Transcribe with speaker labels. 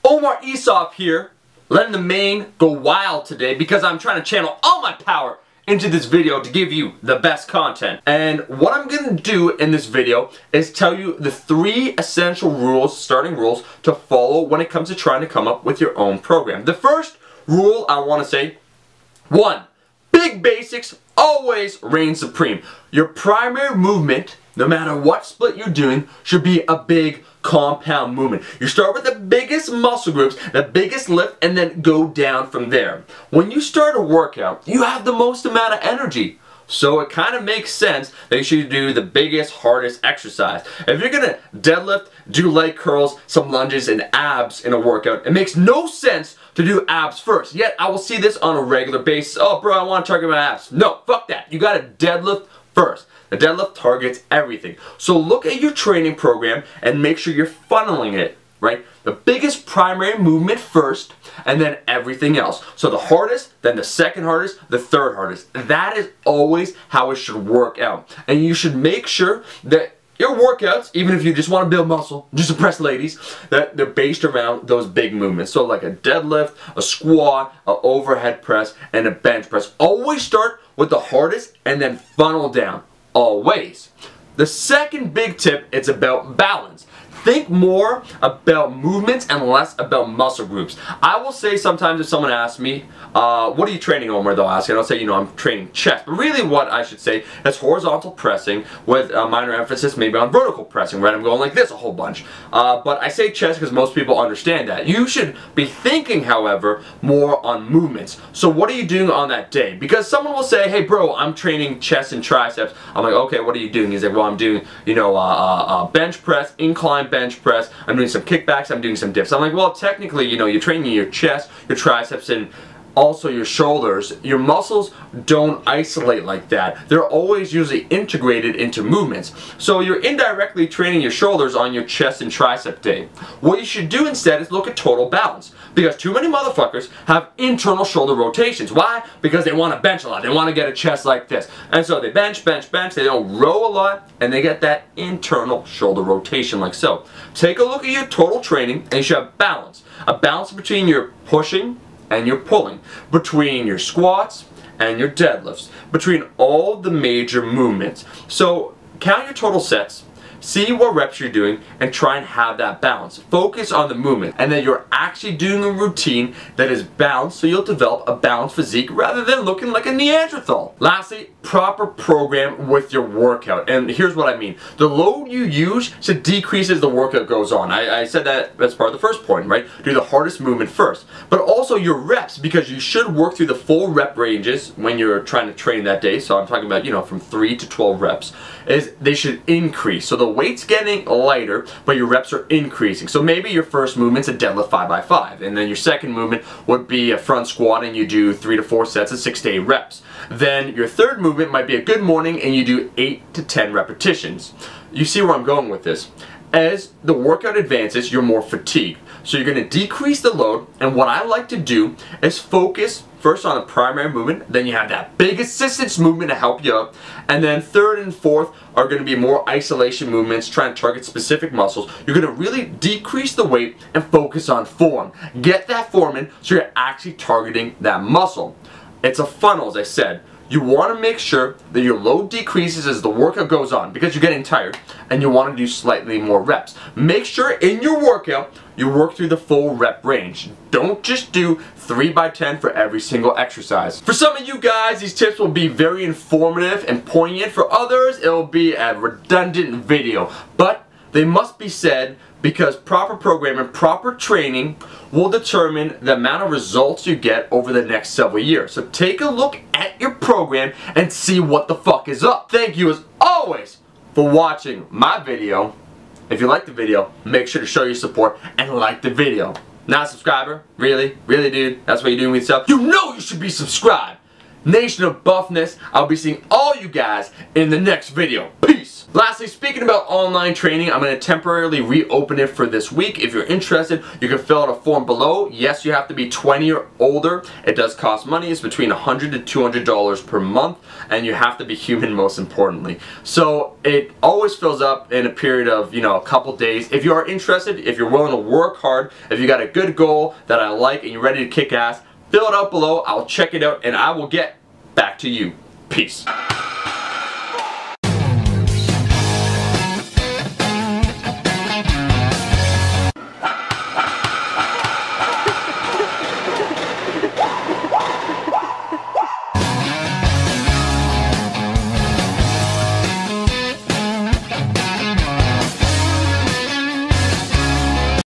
Speaker 1: Omar Isov here, letting the main go wild today because I'm trying to channel all my power into this video to give you the best content. And what I'm going to do in this video is tell you the 3 essential rules, starting rules, to follow when it comes to trying to come up with your own program. The first rule I want to say, 1. Big basics always reign supreme. Your primary movement, no matter what split you're doing, should be a big compound movement. You start with the biggest muscle groups, the biggest lift, and then go down from there. When you start a workout, you have the most amount of energy. So it kind of makes sense that you should do the biggest, hardest exercise. If you're going to deadlift, do leg curls, some lunges, and abs in a workout, it makes no sense to do abs first. Yet I will see this on a regular basis. Oh bro, I want to target my abs. No, fuck that. You got to deadlift first. The deadlift targets everything. So look at your training program and make sure you're funneling it, right? The biggest primary movement first, and then everything else. So the hardest, then the second hardest, the third hardest. That is always how it should work out. And you should make sure that your workouts, even if you just want to build muscle, just impress ladies, that they're based around those big movements. So like a deadlift, a squat, an overhead press, and a bench press. Always start with the hardest and then funnel down. Always. The second big tip, it's about balance. Think more about movements and less about muscle groups. I will say sometimes if someone asks me, what are you training, Omar? They'll ask, and I'll say, I'm training chest. But really what I should say is horizontal pressing with a minor emphasis maybe on vertical pressing, right? I'm going like this a whole bunch. But I say chest because most people understand that. You should be thinking, however, more on movements. So what are you doing on that day? Because someone will say, hey bro, I'm training chest and triceps. I'm like, okay, what are you doing? He's like, well, I'm doing, bench press, incline bench press, I'm doing some kickbacks, I'm doing some dips. I'm like, well, technically, you're training your chest, your triceps, and also your shoulders. Your muscles don't isolate like that. They're always usually integrated into movements. So you're indirectly training your shoulders on your chest and tricep day. What you should do instead is look at total balance. Because too many motherfuckers have internal shoulder rotations. Why? Because they want to bench a lot. They want to get a chest like this. And so they bench, bench, bench. They don't row a lot. And they get that internal shoulder rotation like so. Take a look at your total training and you should have balance. A balance between your pushing and your pulling, between your squats and your deadlifts, between all the major movements. So count your total sets, see what reps you're doing, and try and have that balance. Focus on the movement, and then you're actually doing a routine that is balanced, so you'll develop a balanced physique rather than looking like a Neanderthal. Lastly, proper program with your workout. And here's what I mean. The load you use should decrease as the workout goes on. I said that as part of the first point, right? Do the hardest movement first. But also your reps, because you should work through the full rep ranges when you're trying to train that day. So I'm talking about, from 3 to 12 reps. They should increase. So the weight's getting lighter, but your reps are increasing. So maybe your first movement's a deadlift 5x5, and then your second movement would be a front squat and you do 3 to 4 sets of 6 to 8 reps. Then your third movement might be a good morning and you do 8 to 10 repetitions. You see where I'm going with this. As the workout advances, you're more fatigued. So you're going to decrease the load, and what I like to do is focus first on the primary movement, then you have that big assistance movement to help you up, and then third and fourth are going to be more isolation movements, trying to target specific muscles. You're going to really decrease the weight and focus on form. Get that form in so you're actually targeting that muscle. It's a funnel, as I said. You want to make sure that your load decreases as the workout goes on because you're getting tired, and you want to do slightly more reps. Make sure in your workout you work through the full rep range. Don't just do 3x10 for every single exercise. For some of you guys, these tips will be very informative and poignant. For others, it will be a redundant video. But they must be said because proper programming, proper training will determine the amount of results you get over the next several years. So take a look at your program and see what the fuck is up. Thank you as always for watching my video. If you like the video, make sure to show your support and like the video. Not a subscriber? Really? Really, dude? That's what you're doing with yourself? You know you should be subscribed! nation of buffness. I'll be seeing all you guys in the next video. Peace! Lastly, speaking about online training, I'm going to temporarily reopen it for this week. If you're interested, you can fill out a form below. Yes, you have to be 20 or older. It does cost money. It's between $100 to $200 per month, and you have to be human, most importantly. So it always fills up in a period of, a couple days. If you are interested, if you're willing to work hard, if you got a good goal that I like and you're ready to kick ass, fill it out below. I'll check it out and I will get back to you. Peace.